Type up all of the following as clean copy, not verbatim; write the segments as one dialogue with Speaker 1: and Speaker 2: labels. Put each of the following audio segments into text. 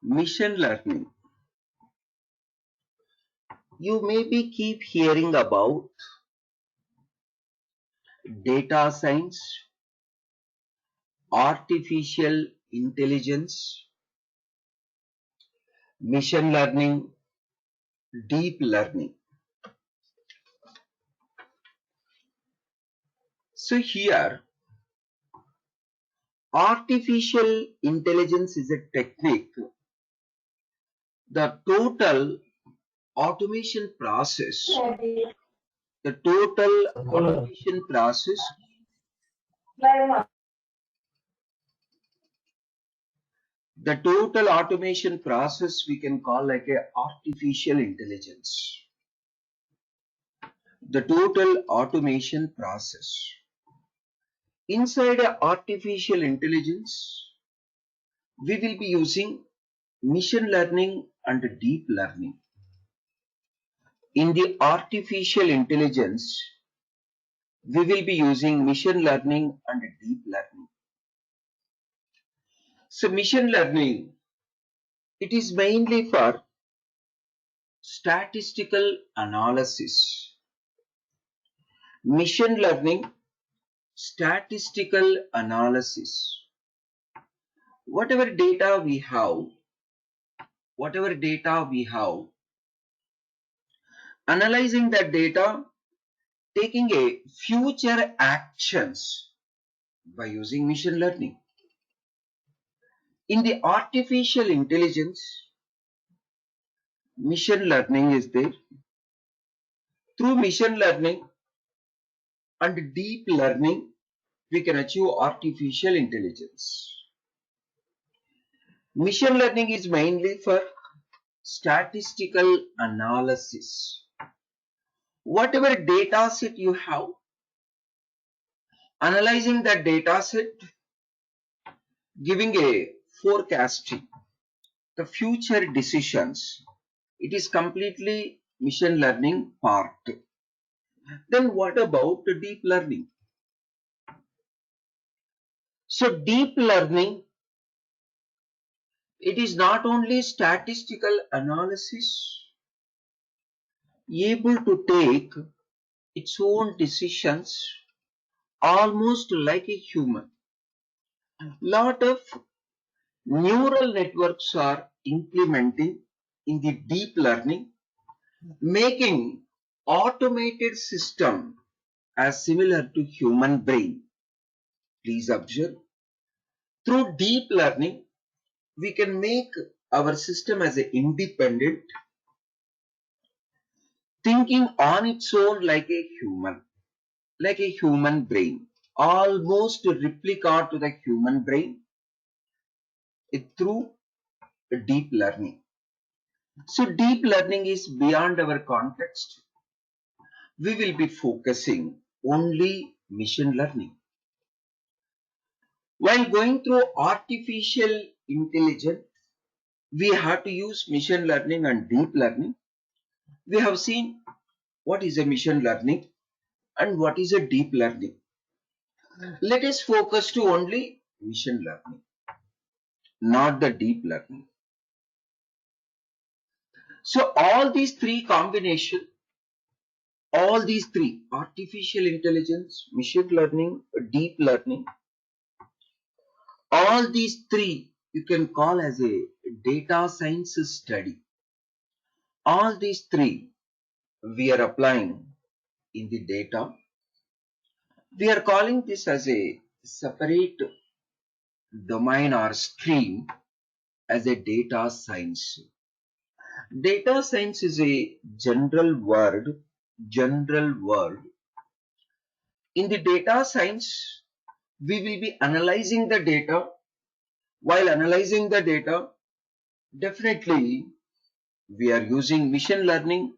Speaker 1: Machine learning. You maybe keep hearing about data science, artificial intelligence, machine learning, deep learning. So here, artificial intelligence is a technique. The total automation process, the total automation process, the total automation process we can call like a artificial intelligence. The total automation process. Inside a artificial intelligence, we will be using machine learning and deep learning. In the artificial intelligence, we will be using machine learning and deep learning. So machine learning, it is mainly for statistical analysis. Machine learning, statistical analysis. Whatever data we have, analyzing that data, taking a future actions by using machine learning. In the artificial intelligence, machine learning is there. Through machine learning and deep learning, we can achieve artificial intelligence. Machine learning is mainly for statistical analysis. Whatever data set you have, analyzing that data set, giving a forecasting, the future decisions, it is completely machine learning part. Then what about the deep learning? So deep learning, it is not only statistical analysis, able to take its own decisions almost like a human. Lot of neural networks are implementing in the deep learning, making automated system as similar to human brain. Please observe, through deep learning, we can make our system as an independent, thinking on its own like a human brain, almost a replica to the human brain through deep learning. So deep learning is beyond our context. We will be focusing only machine learning. While going through artificial intelligence, we have to use machine learning and deep learning. We have seen what is a machine learning and what is a deep learning. Let us focus to only machine learning, not the deep learning. So all these three combination, all these three, artificial intelligence, machine learning, deep learning, all these three you can call as a data science study. All these three we are applying in the data. We are calling this as a separate domain or stream as a data science. Data science is a general word. In the data science, we will be analyzing the data. While analyzing the data, definitely we are using machine learning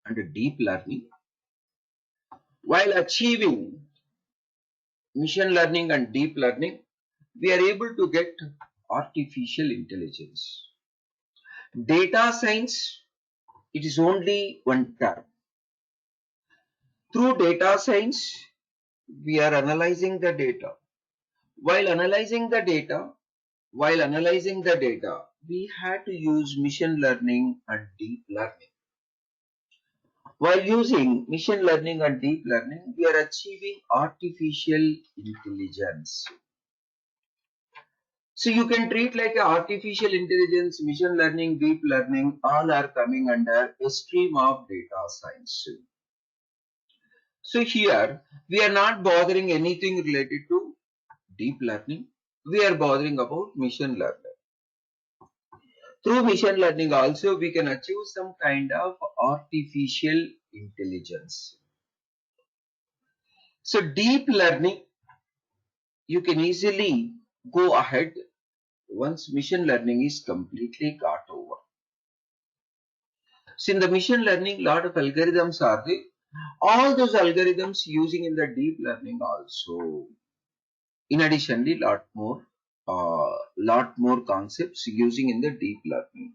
Speaker 1: and deep learning. While achieving machine learning and deep learning, we are able to get artificial intelligence. Data science, it is only one term. Through data science, we are analyzing the data. While analyzing the data, while analyzing the data, we had to use machine learning and deep learning. While using machine learning and deep learning, we are achieving artificial intelligence. So you can treat like a artificial intelligence, machine learning, deep learning, all are coming under a stream of data science. So here we are not bothering anything related to deep learning. We are bothering about machine learning. Through machine learning also we can achieve some kind of artificial intelligence. So deep learning, you can easily go ahead once machine learning is completely got over. So in the machine learning, lot of algorithms are there. All those algorithms using in the deep learning also. In addition, lot more concepts using in the deep learning.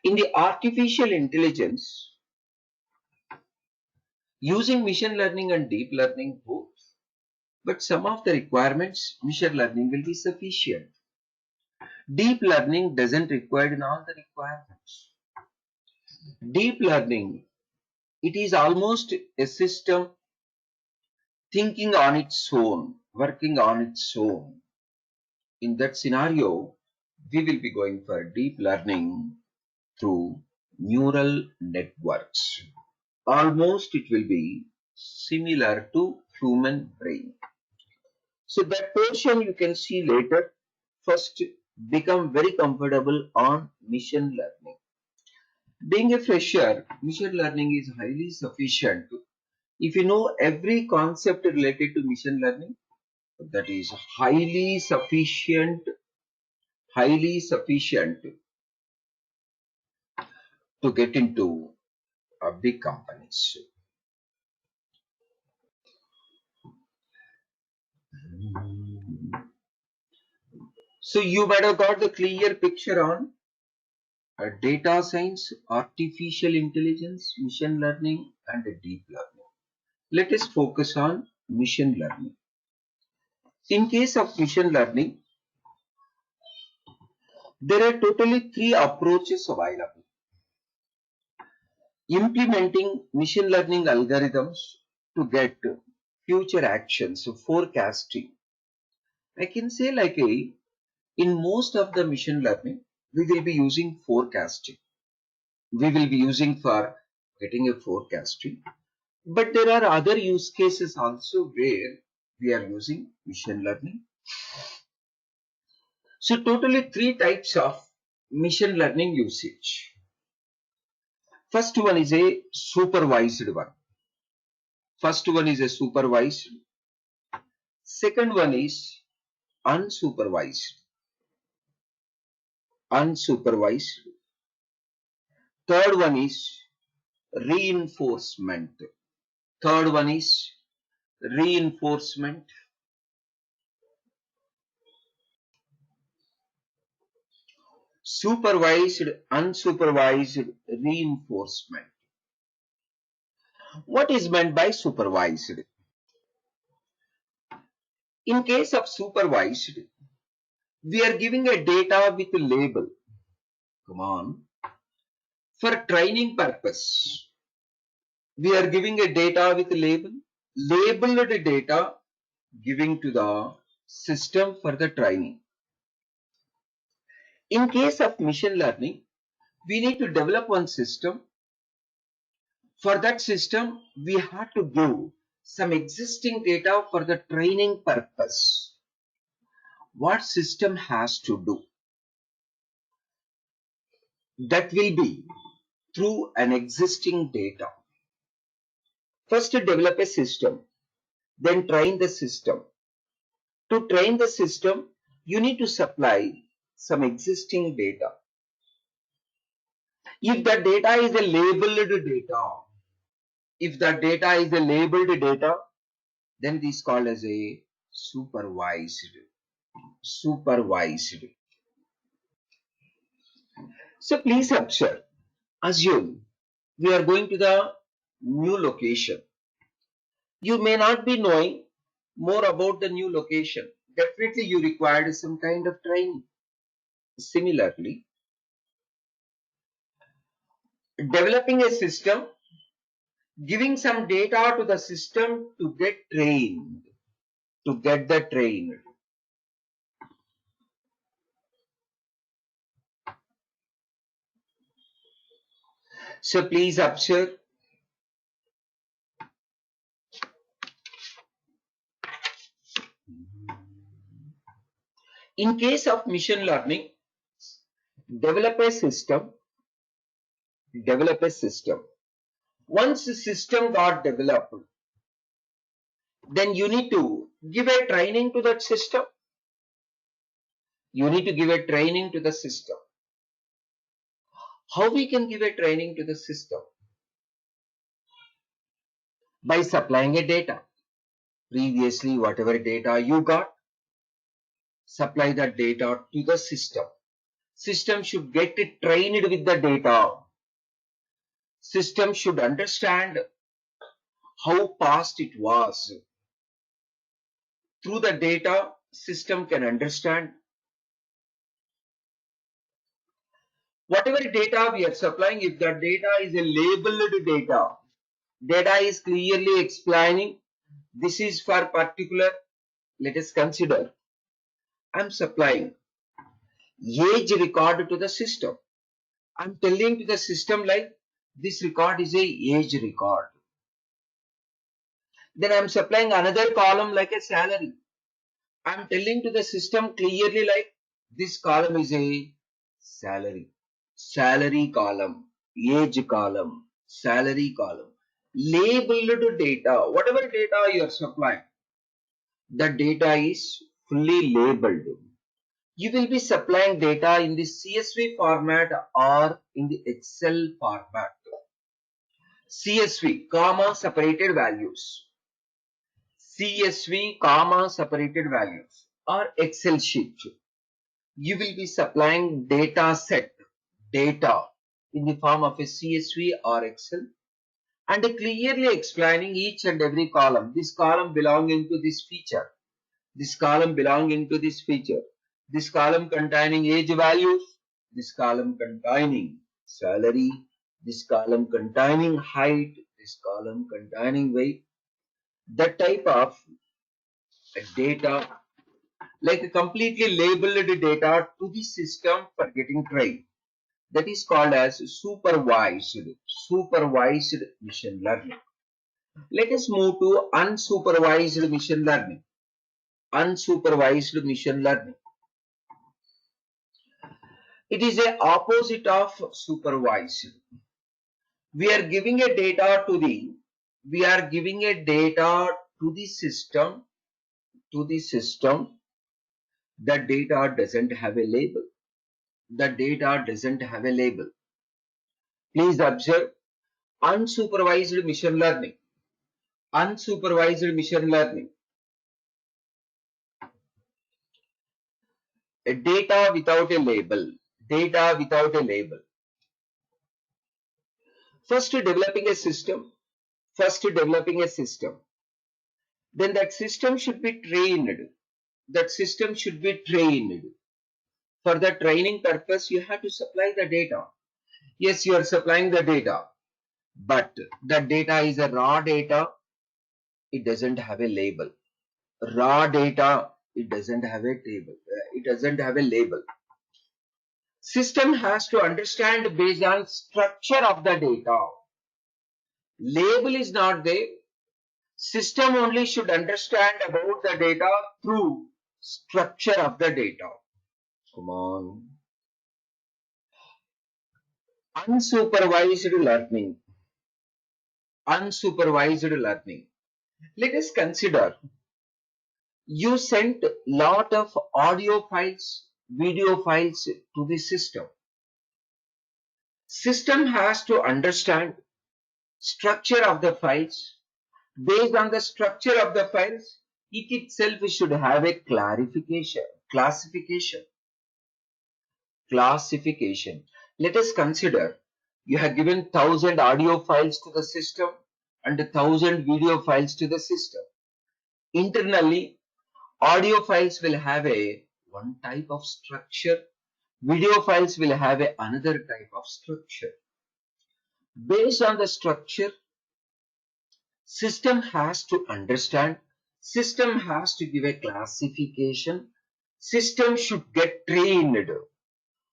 Speaker 1: In the artificial intelligence, using machine learning and deep learning both, but some of the requirements machine learning will be sufficient. Deep learning doesn't require in all the requirements. Deep learning, it is almost a system thinking on its own, working on its own. In that scenario, we will be going for deep learning through neural networks. Almost it will be similar to human brain. So that portion you can see later. First, become very comfortable on machine learning. Being a fresher, machine learning is highly sufficient. If you know every concept related to machine learning, that is highly sufficient to get into big companies. So you might have got the clear picture on data science, artificial intelligence, machine learning and deep learning. Let us focus on machine learning. In case of machine learning, there are totally three approaches available. Implementing machine learning algorithms to get future actions, so forecasting. I can say like in most of the machine learning, we will be using forecasting. We will be using for getting a forecasting. But there are other use cases also where we are using machine learning. So totally three types of machine learning usage. First one is a supervised one. First one is a supervised. Second one is unsupervised. Unsupervised. Third one is reinforcement. Third one is reinforcement. Supervised, unsupervised, reinforcement. What is meant by supervised? In case of supervised, we are giving a data with a label. Come on. For training purpose, we are giving a data with a label. Labeled data giving to the system for the training. In case of machine learning, we need to develop one system. For that system, we have to give some existing data for the training purpose. What system has to do? That will be through an existing data. First, develop a system, then train the system. To train the system, you need to supply some existing data. If the data is a labeled data, then this is called as a supervised. Supervised. So please observe, assume we are going to the new location. You may not be knowing more about the new location. definitely you required some kind of training. Similarly, developing a system, giving some data to the system to get trained, to get the trained. So please observe, in case of machine learning, develop a system, develop a system. Once the system got developed, then you need to give a training to that system. You need to give a training to the system. How we can give a training to the system? By supplying a data. Previously, whatever data you got, supply that data to the system. System should get it trained with the data. System should understand how past it was. Through the data, system can understand whatever data we are supplying. If the data is a labeled data, data is clearly explaining this is for particular. Let us consider, I am supplying age record to the system. I am telling to the system like this record is a age record. Then I am supplying another column like a salary. I am telling to the system clearly like this column is a salary. Salary column, age column, salary column. Labeled data, whatever data you are supplying, the data is fully labeled. You will be supplying data in the CSV format or in the Excel format. CSV, comma separated values. CSV, comma separated values or Excel sheet. You will be supplying data set, data in the form of a CSV or Excel and clearly explaining each and every column. This column belonging to this feature. This column belonging to this feature. This column containing age values. This column containing salary. This column containing height. This column containing weight. That type of data, like a completely labeled data to the system for getting trained. That is called as supervised machine learning. Let us move to unsupervised machine learning. Unsupervised machine learning. It is a opposite of supervised. We are giving a data to the system. The data doesn't have a label. The data doesn't have a label. Please observe unsupervised machine learning. Unsupervised machine learning. A data without a label. Data without a label. First developing a system. Then that system should be trained. For the training purpose, you have to supply the data. Yes, you are supplying the data, but the data is a raw data. It doesn't have a label. Raw data, it doesn't have a table. It doesn't have a label. System has to understand based on structure of the data. Label is not there. System only should understand about the data through structure of the data. Come on. Unsupervised learning. Unsupervised learning. Let us consider you sent lot of audio files, video files to the system. System has to understand structure of the files. Based on the structure of the files, it itself should have a classification. Let us consider you have given 1000 audio files to the system and 1000 video files to the system. Internally, Audio files will have a one type of structure. Video files will have another type of structure. Based on the structure, system has to understand, system has to give a classification, system should get trained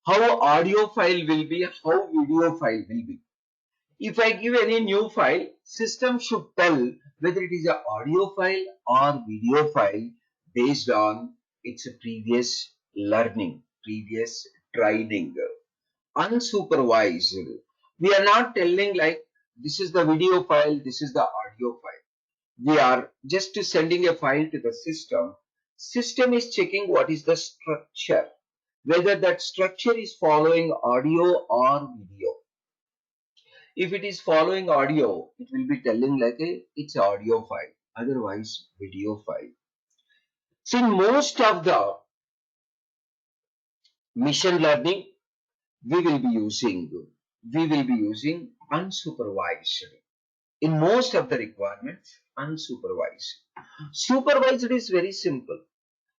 Speaker 1: how audio file will be, how video file will be. If I give any new file, system should tell whether it is an audio file or video file based on its previous learning, previous training. Unsupervised. We are not telling like this is the video file, this is the audio file. We are just sending a file to the system. System is checking what is the structure, whether that structure is following audio or video. If it is following audio, it will be telling like it's audio file, otherwise video file. See, most of the machine learning we will be using unsupervised. In most of the requirements, unsupervised. Supervised is very simple.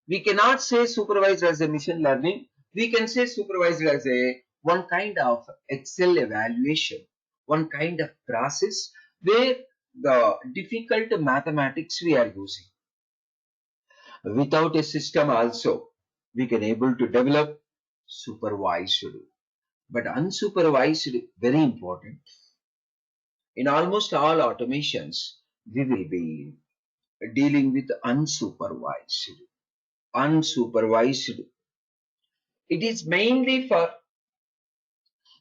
Speaker 1: We cannot say supervised as a machine learning. We can say supervised as a one kind of Excel evaluation, one kind of process where the difficult mathematics we are using. Without a system also, we can able to develop supervised. But unsupervised, very important. In almost all automations, we will be dealing with unsupervised. Unsupervised. It is mainly for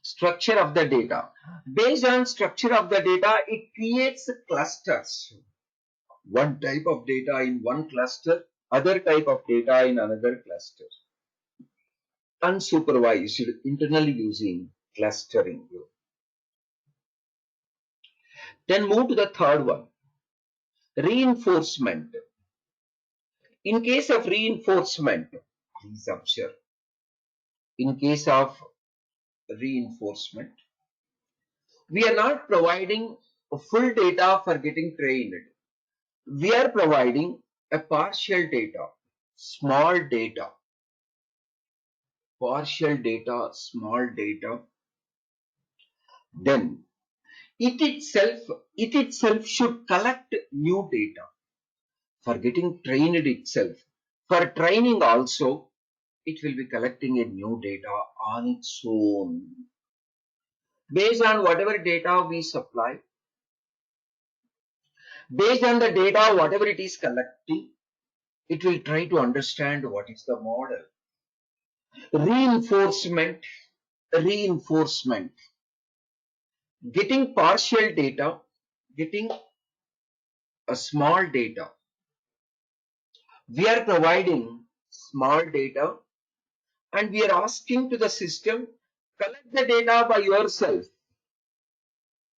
Speaker 1: structure of the data. Based on structure of the data, it creates clusters. One type of data in one cluster, other type of data in another cluster. Unsupervised, internally using clustering. Then move to the third one, reinforcement. In case of reinforcement, please observe, in case of reinforcement, we are not providing full data for getting trained. We are providing a partial data, small data, partial data, small data. Then it itself should collect new data for getting trained itself. For training also, it will be collecting a new data on its own. Based on whatever data we supply, based on the data, whatever it is collecting, it will try to understand what is the model. Reinforcement, reinforcement. Getting partial data, getting a small data. We are providing small data and we are asking to the system, collect the data by yourself.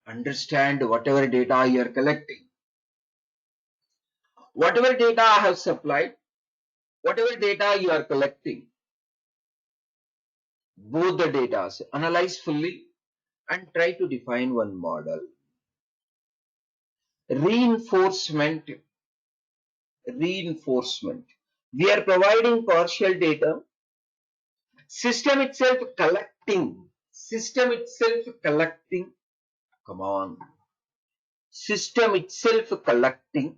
Speaker 1: Understand whatever data you are collecting. Whatever data I have supplied, whatever data you are collecting, both the data, analyze fully and try to define one model. Reinforcement, reinforcement. We are providing partial data, system itself collecting, come on, system itself collecting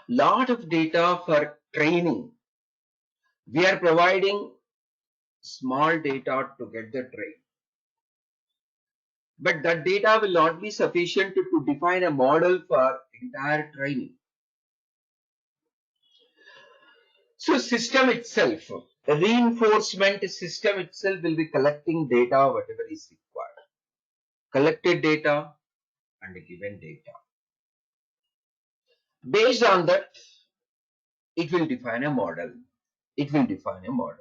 Speaker 1: lot of data for training. We are providing small data to get the train. But that data will not be sufficient to define a model for entire training. So system itself, the reinforcement system itself will be collecting data whatever is required. Collected data and given data. Based on that, it will define a model. It will define a model.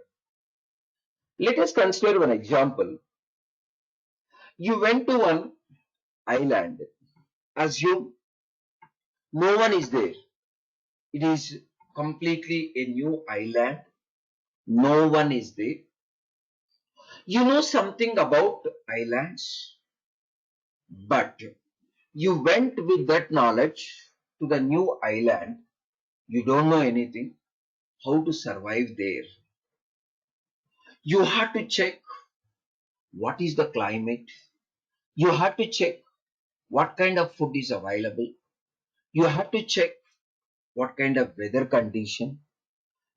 Speaker 1: Let us consider one example. You went to one island. Assume no one is there. It is completely a new island. No one is there. You know something about islands, but you went with that knowledge to the new island You don't know anything, how to survive there. You have to check what is the climate. You have to check what kind of food is available. You have to check what kind of weather condition.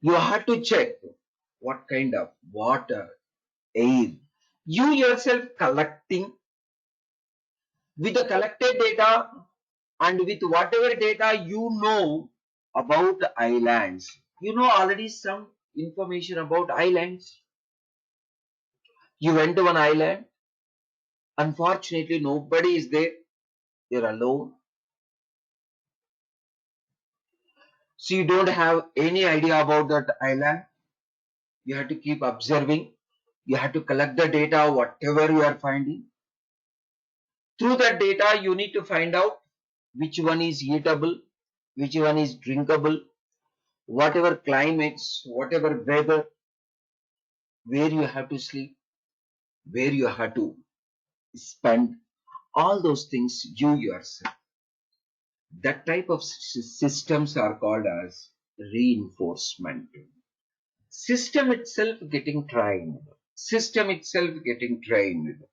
Speaker 1: You have to check what kind of water, air. You yourself collecting with the collected data and with whatever data you know about islands. You know already some information about islands. You went to an island. Unfortunately, nobody is there. You're alone. So you don't have any idea about that island. You have to keep observing. You have to collect the data, whatever you are finding. Through that data, you need to find out which one is eatable, which one is drinkable, whatever climates, whatever weather, where you have to sleep, where you have to spend, all those things you yourself. That type of systems are called as reinforcement. System itself getting trained. System itself getting trained.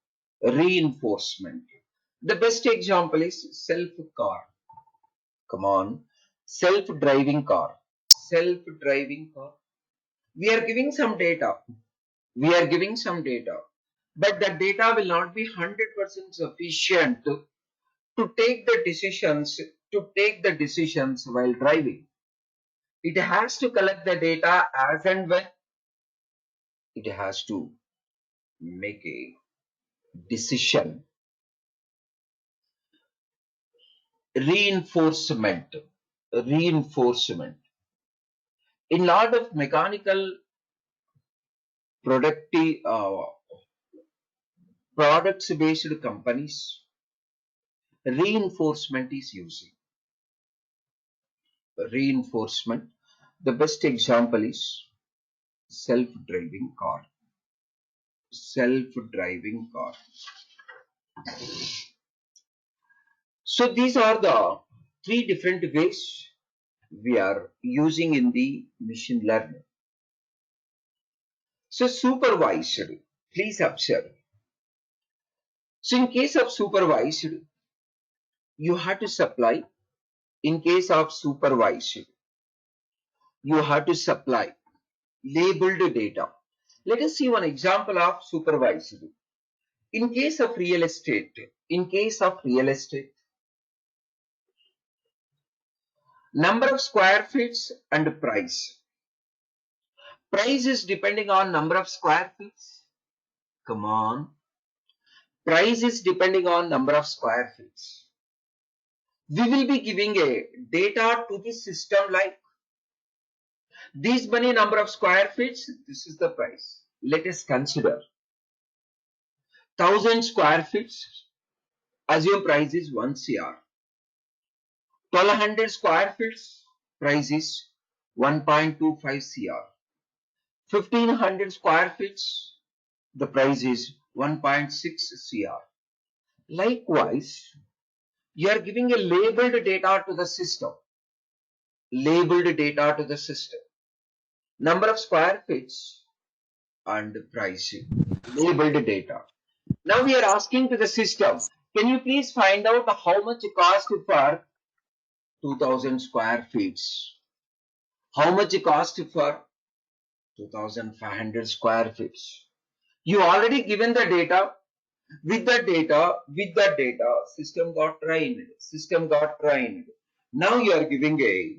Speaker 1: Reinforcement. The best example is self-car. Come on. Self-driving car. Self-driving car. We are giving some data. We are giving some data. But the data will not be 100% sufficient to take the decisions while driving. It has to collect the data as and when it has to make a decision. Reinforcement. Reinforcement. In lot of mechanical productive products based companies, reinforcement is using. Reinforcement. The best example is self-driving car. Self-driving car. So these are the three different ways we are using in the machine learning. So supervised, please observe. So in case of supervised, you have to supply. In case of supervised, you have to supply labeled data. Let us see one example of supervised. In case of real estate, number of square feet and price. Price is depending on number of square feet. Come on. Price is depending on number of square feet. We will be giving a data to the system like this many number of square feet. This is the price. Let us consider 1000 square feet. Assume price is 1 CR. 1200 square feet. Price is 1.25 CR. 1500 square feet. The price is 1.6 CR. Likewise, you are giving a labeled data to the system. Labeled data to the system. Number of square feet and price. Labeled data. Now we are asking to the system, can you please find out how much cost for 2000 square feet? How much cost for 2500 square feet? You already given the data. With the data, system got trained. Now you are giving a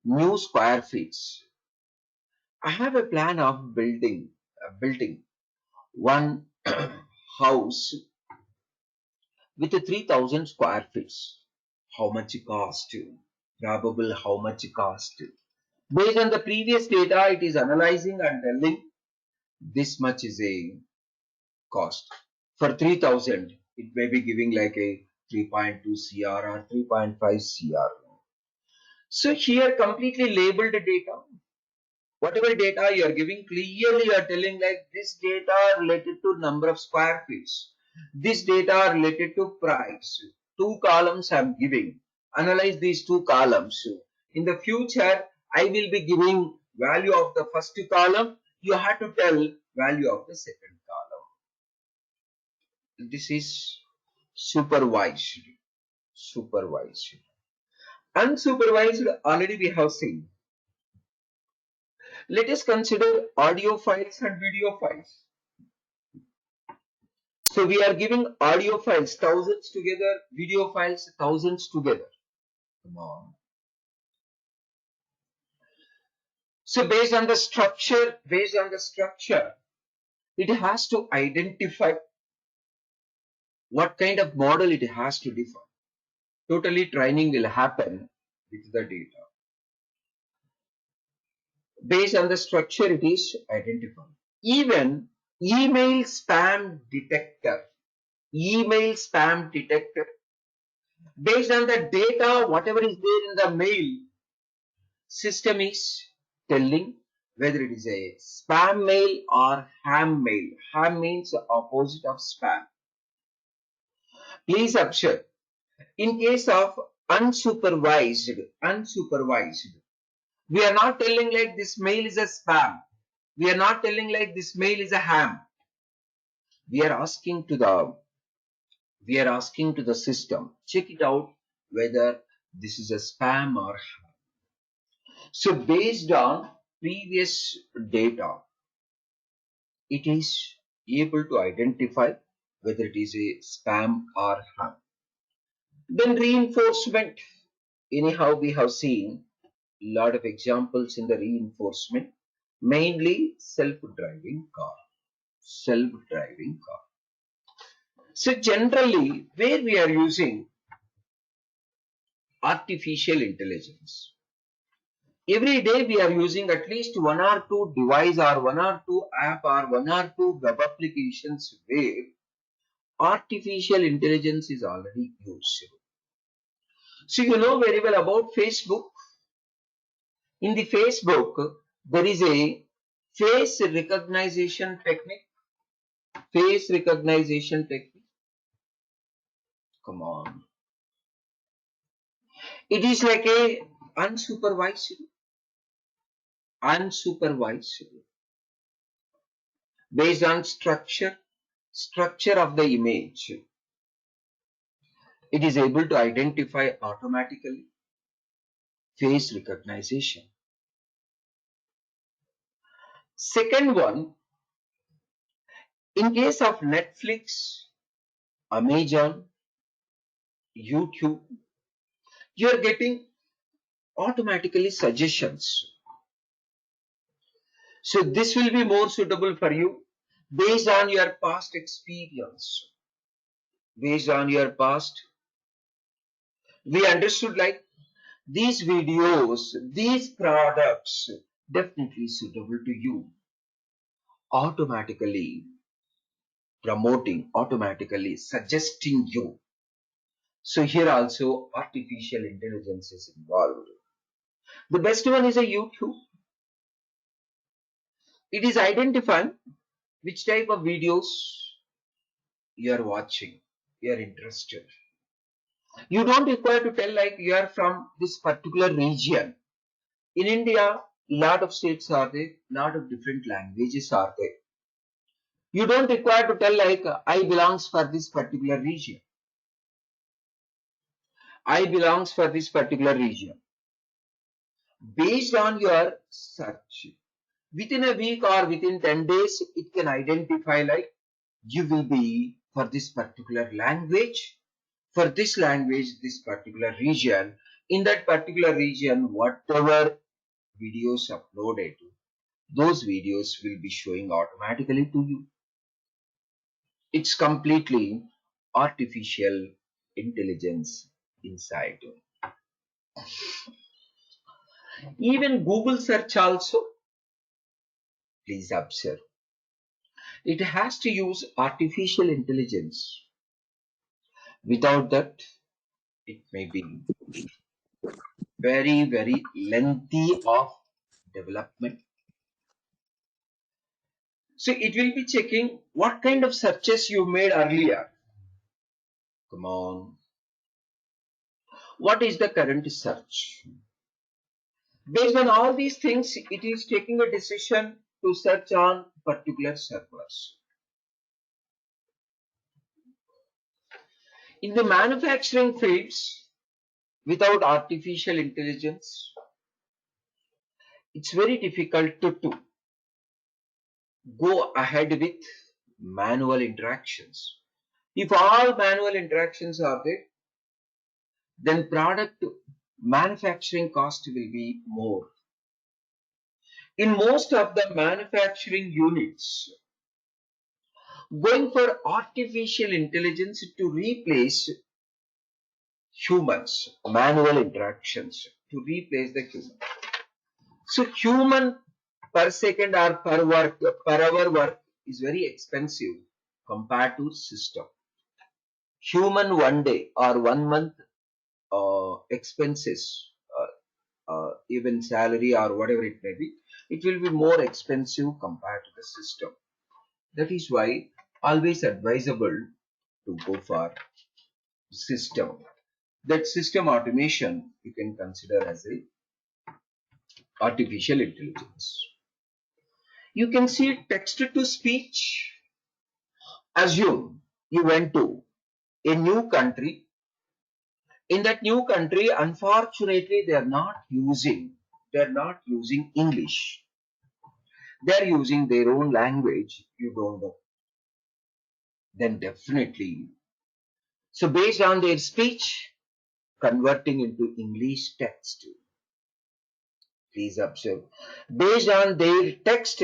Speaker 1: new square feet. I have a plan of building one house with a 3000 square feet. How much cost? Probable how much cost? Based on the previous data, it is analyzing and telling this much is a cost. For 3000, it may be giving like a 3.2 CR or 3.5 CR. So here completely labeled data. Whatever data you are giving, clearly you are telling like this data related to number of square feet. This data related to price. Two columns I am giving. Analyze these two columns. In the future, I will be giving value of the first column. You have to tell value of the second column. This is supervised. Supervised. Unsupervised already we have seen. Let us consider audio files and video files. So we are giving audio files thousands together, video files thousands together. Come on. So based on the structure, it has to identify what kind of model it has to define. Totally training will happen with the data. Based on the structure, it is identified. Even email spam detector, based on the data, whatever is there in the mail, system is telling whether it is a spam mail or ham mail. Ham means the opposite of spam. Please observe, in case of unsupervised, we are not telling like this mail is a spam. We are not telling like this mail is a ham. We are asking to the system, check it out whether this is a spam or ham. So based on previous data, it is able to identify whether it is a spam or ham. Then reinforcement. Anyhow, we have seen a lot of examples in the reinforcement, mainly self-driving car. So generally, where we are using artificial intelligence, every day we are using at least one or two device or one or two app or one or two web applications where artificial intelligence is already used. So you know very well about Facebook. In the Facebook, there is a face recognition technique. Come on. It is like a unsupervised. Based on structure of the image, it is able to identify automatically face recognition. Second one, in case of Netflix, Amazon, YouTube, you are getting automatically suggestions. So this will be more suitable for you based on your past experience. We understood like these videos, these products definitely suitable to you. Automatically promoting, automatically suggesting you. So here also artificial intelligence is involved. The best one is a YouTube. It is identifying which type of videos you are watching, you are interested. You don't require to tell like you are from this particular region. In India, lot of states are there, lot of different languages are there. You don't require to tell like I belongs for this particular region. Based on your search, within a week or within 10 days, it can identify like you will be for this particular language, this particular region. In that particular region, whatever videos uploaded, those videos will be showing automatically to you. It's completely artificial intelligence inside. Even Google search also, please observe, it has to use artificial intelligence. Without that, it may be very, very lengthy of development. So it will be checking what kind of searches you made earlier. Come on. What is the current search? Based on all these things, it is taking a decision to search on particular servers. In the manufacturing fields, without artificial intelligence, it's very difficult to go ahead with manual interactions. If all manual interactions are there, then product manufacturing cost will be more. In most of the manufacturing units, going for artificial intelligence to replace humans, manual interactions, to replace the human. So human per second or per hour work is very expensive compared to system. Human one day or 1 month expenses, even salary or whatever it may be, it will be more expensive compared to the system. That is why always advisable to go for system. That system automation you can consider as a artificial intelligence. You can see text to speech. Assume you went to a new country. In that new country, unfortunately, they're not using English. They're using their own language. You don't know. Then definitely. So based on their speech, converting into English text. Please observe. Based on their text,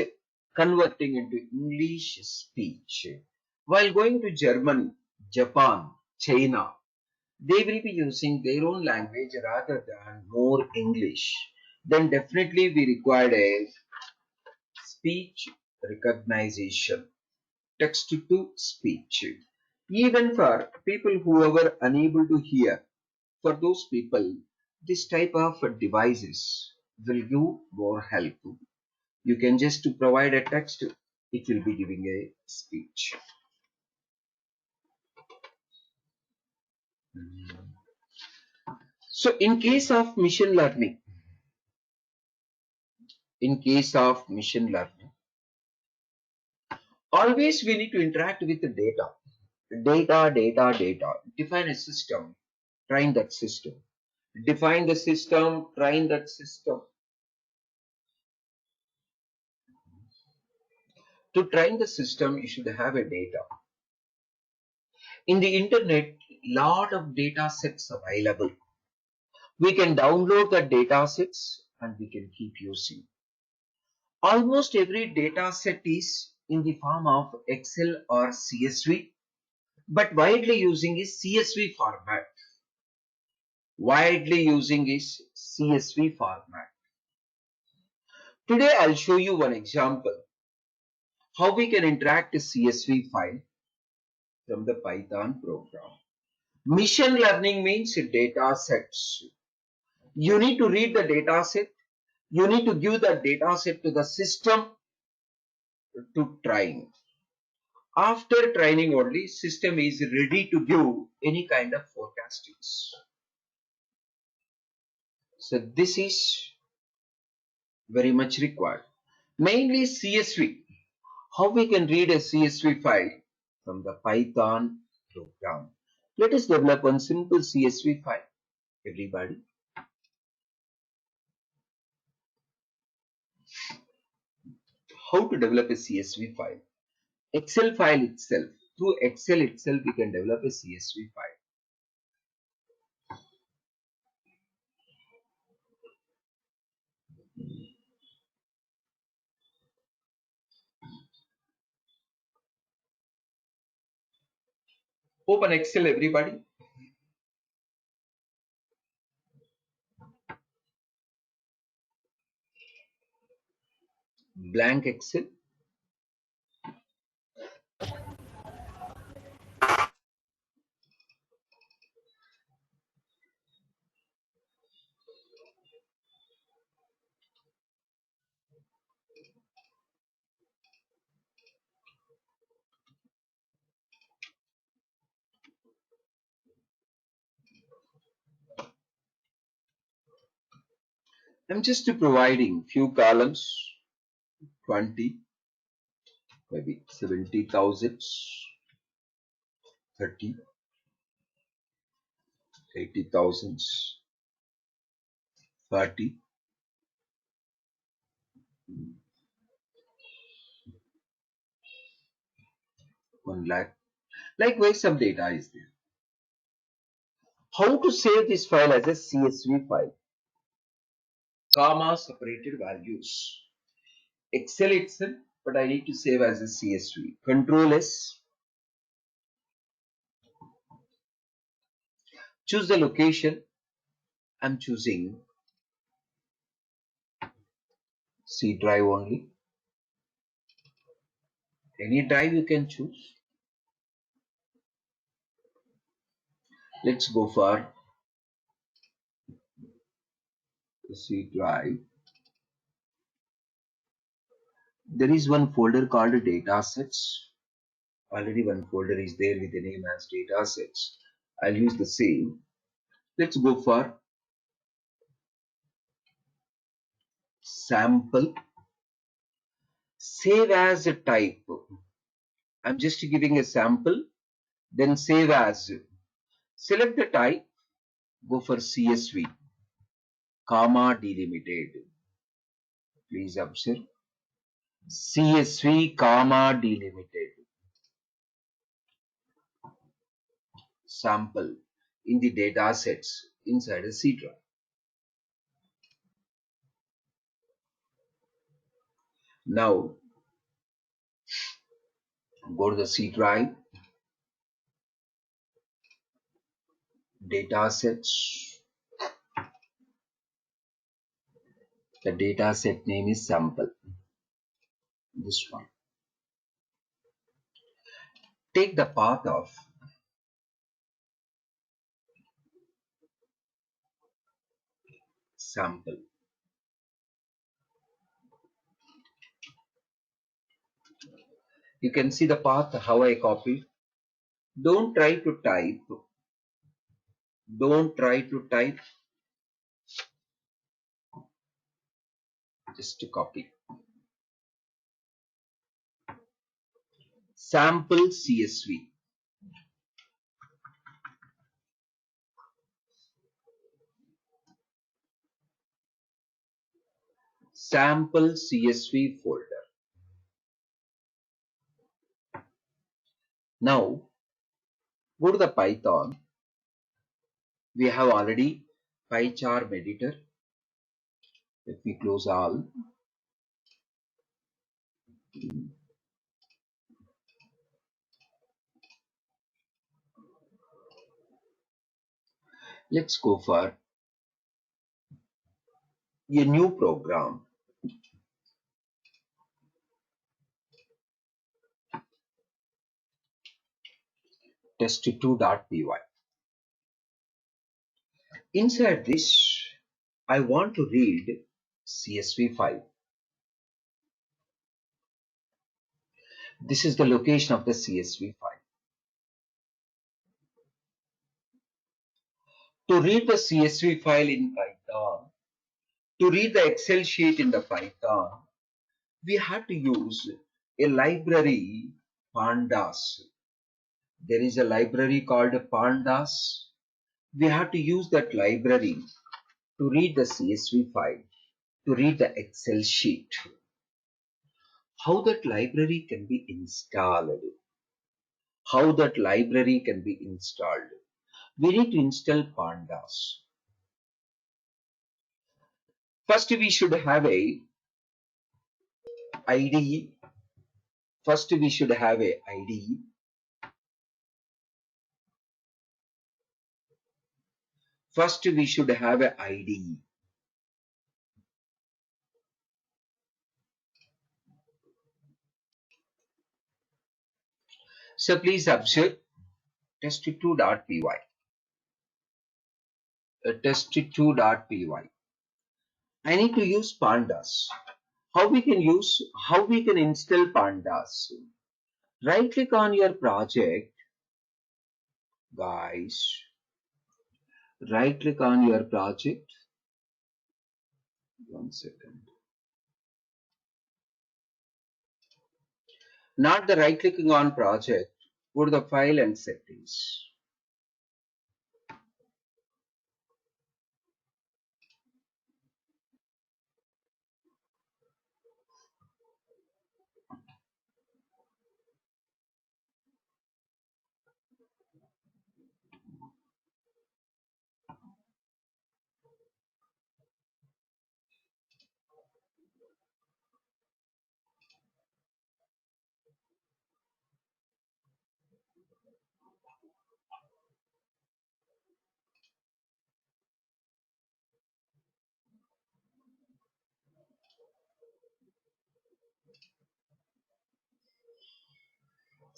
Speaker 1: converting into English speech. While going to Germany, Japan, China, they will be using their own language rather than more English. Then definitely we require a speech recognition, text to speech. Even for people who are unable to hear, for those people, this type of devices will give more help. You can just to provide a text, it will be giving a speech. So in case of machine learning, always we need to interact with the data. Data. Define a system, train that system. Define the system, train that system. To train the system, you should have a data. In the internet, lot of data sets available. We can download the data sets and we can keep using. Almost every data set is in the form of Excel or CSV, but widely using is CSV format. Today I'll show you one example how we can interact a CSV file from the Python program. Machine learning means data sets. You need to read the data set. You need to give the data set to the system to train. After training only, system is ready to give any kind of forecastings. So this is very much required. Mainly CSV. How we can read a CSV file from the Python program. Let us develop one simple CSV file, everybody. How to develop a CSV file? Excel file itself. Through Excel itself, we can develop a CSV file. Open Excel, everybody. Blank Excel. I'm just providing few columns, 20, maybe 70,000, 30, 80,000, 40, 1 lakh. Likewise, some data is there. How to save this file as a CSV file? Comma separated values. Excel itself, but I need to save as a CSV. Control S. Choose the location. I'm choosing C drive only. Any drive you can choose. Let's go for C drive. There is one folder called datasets. Already one folder is there with the name as datasets. I'll use the same. Let's go for sample. Save as a type. I'm just giving a sample. Then save as. Select the type. Go for CSV. Comma delimited. Please observe. CSV comma delimited. Sample in the data sets inside a C drive. Now go to the C drive, data sets. The data set name is sample. This one. Take the path of sample. You can see the path how I copied. Don't try to type. Don't try to type. Just to copy. Sample CSV. Sample CSV folder. Now go to the Python. We have already PyCharm editor. Let me close all. Let's go for a new program. Test2.py. Inside this, I want to read CSV file. This is the location of the CSV file. To read the CSV file in Python, to read the Excel sheet in the Python, we have to use a library, Pandas. There is a library called Pandas. We have to use that library to read the CSV file, to read the Excel sheet. How that library can be installed? How that library can be installed? We need to install Pandas. First, we should have a IDE. First, we should have a IDE. First, we should have a IDE. So please observe test2.py. Test2.py. I need to use Pandas. How we can install Pandas? Right click on your project, guys. Right click on your project. 1 second. Not the right clicking on project, go to the file and settings.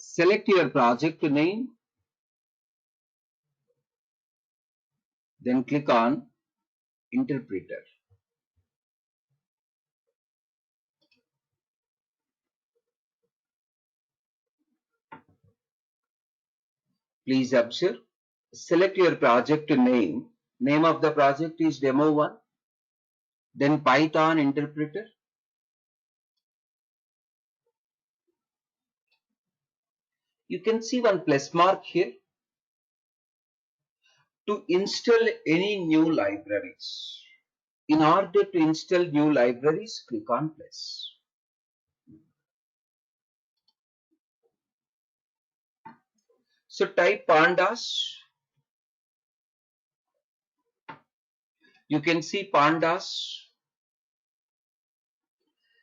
Speaker 1: Select your project name, then click on Interpreter. Please observe. Select your project name. Name of the project is Demo 1. Then Python Interpreter. You can see one plus mark here. To install any new libraries. In order to install new libraries, click on plus. So type pandas. You can see pandas.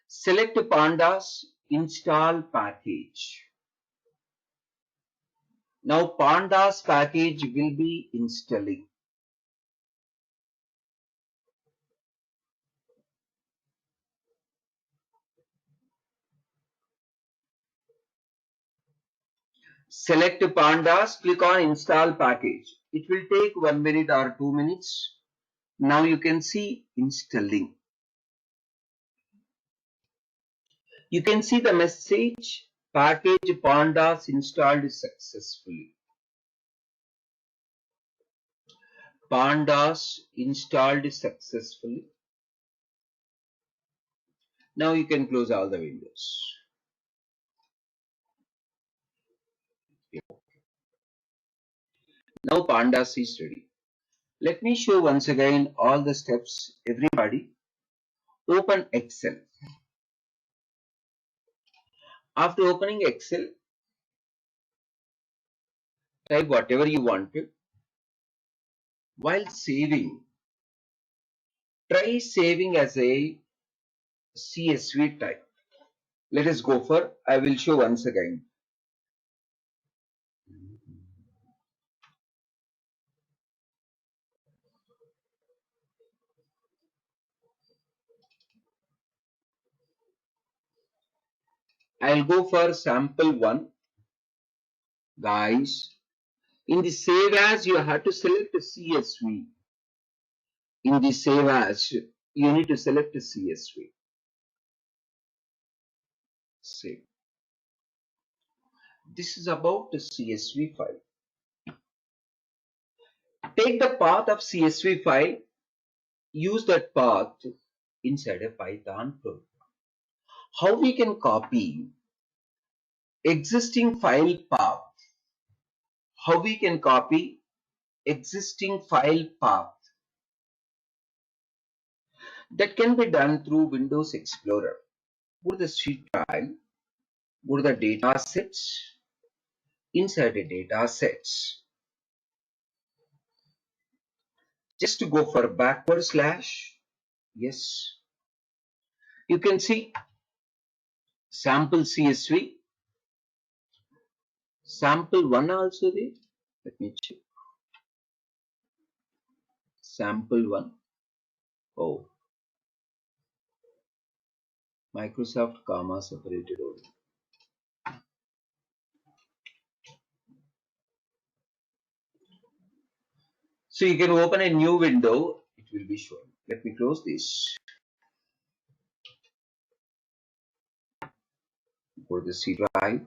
Speaker 1: Select pandas, install package. Now pandas package will be installing. Select pandas, click on install package. It will take 1 minute or 2 minutes. Now you can see installing. You can see the message package pandas installed successfully. Pandas installed successfully. Now you can close all the windows. Now pandas is ready. Let me show once again all the steps. Everybody open Excel. After opening Excel, type whatever you want to. While saving, try saving as a CSV type. Let us go for, I will show once again. I'll go for sample 1. Guys, in the save as, you have to select CSV. In the save as, you need to select CSV. Save. This is about the CSV file. Take the path of CSV file, use that path inside a Python program. How we can copy existing file path? How we can copy existing file path? That can be done through Windows Explorer. Go to the sheet file, go to the data sets, inside the data sets. Just to go for backward slash, yes. You can see sample CSV, sample 1 also there. Let me check. Sample 1. Oh, Microsoft comma separated only. So you can open a new window, it will be shown. Let me close this. Go to the C drive,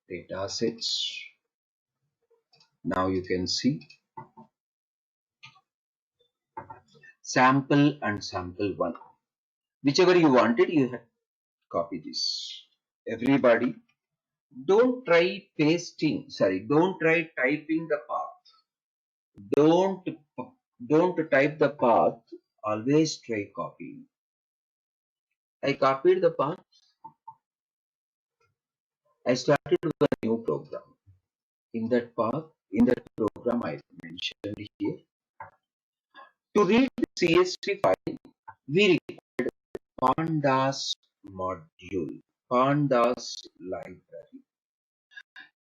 Speaker 1: data sets. Now you can see sample and sample 1. Whichever you wanted, you have copy this. Everybody, don't try don't try typing the path. Don't, don't type the path, always try copying. I copied the path. I started with a new program. In that path, in that program, I mentioned here. To read the CSV file, we require Pandas module, Pandas library.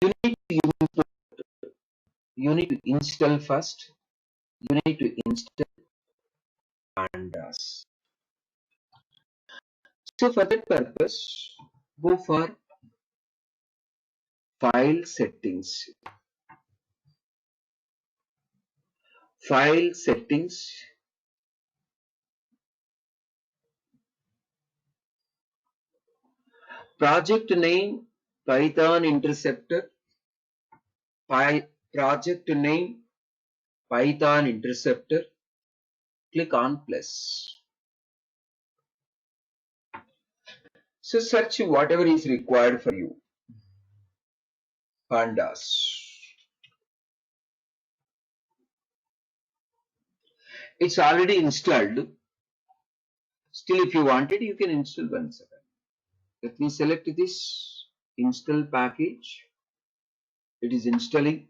Speaker 1: You need to, you need to install first. You need to install Pandas. So for that purpose, go for file settings. File settings. Project name Python Interceptor. Project name Python Interceptor. Click on plus. So search whatever is required for you. Pandas. It's already installed. Still, if you want it, you can install once again. Let me select this install package. It is installing.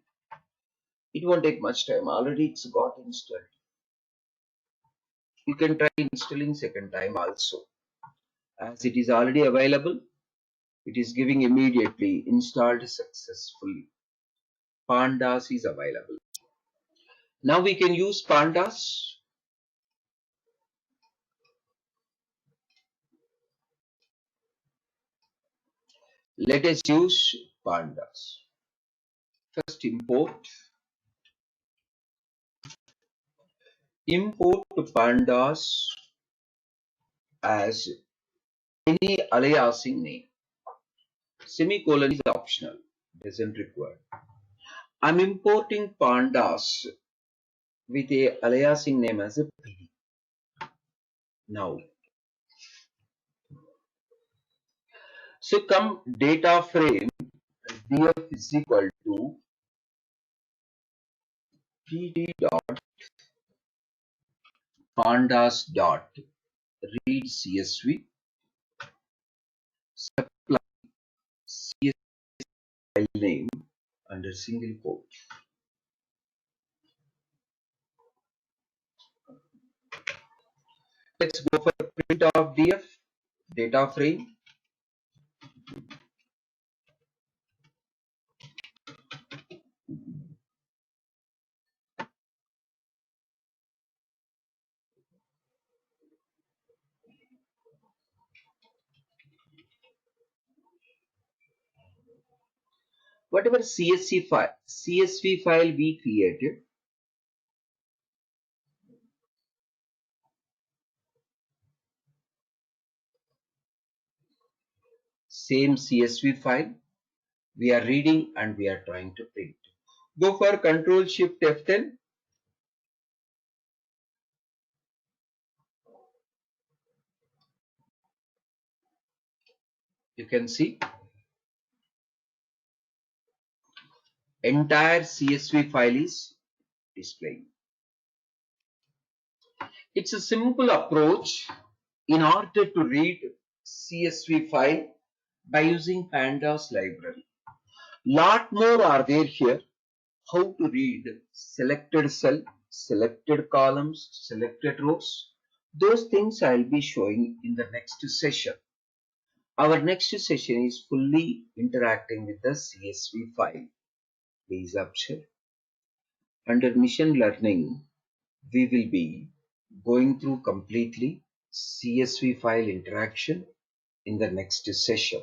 Speaker 1: It won't take much time. Already it's got installed. You can try installing second time also. As it is already available, it is giving immediately installed successfully. Pandas is available. Now we can use Pandas. Let us use Pandas. First import Pandas as any aliasing name. Semicolon is optional, doesn't require. I'm importing Pandas with a aliasing name as a PD. Now, so come data frame df is equal to pd dot pandas dot read csv supply csv file name under single quote. Let's go for print of df data frame. Whatever CSV file we created, same CSV file we are reading and we are trying to print. Go for Control Shift F10. You can see entire CSV file is displaying. It's a simple approach in order to read CSV file by using Pandas library. Lot more are there here. How to read selected cell, selected columns, selected rows. Those things I'll be showing in the next session. Our next session is fully interacting with the CSV file. Please observe. Under machine learning, we will be going through completely CSV file interaction in the next session.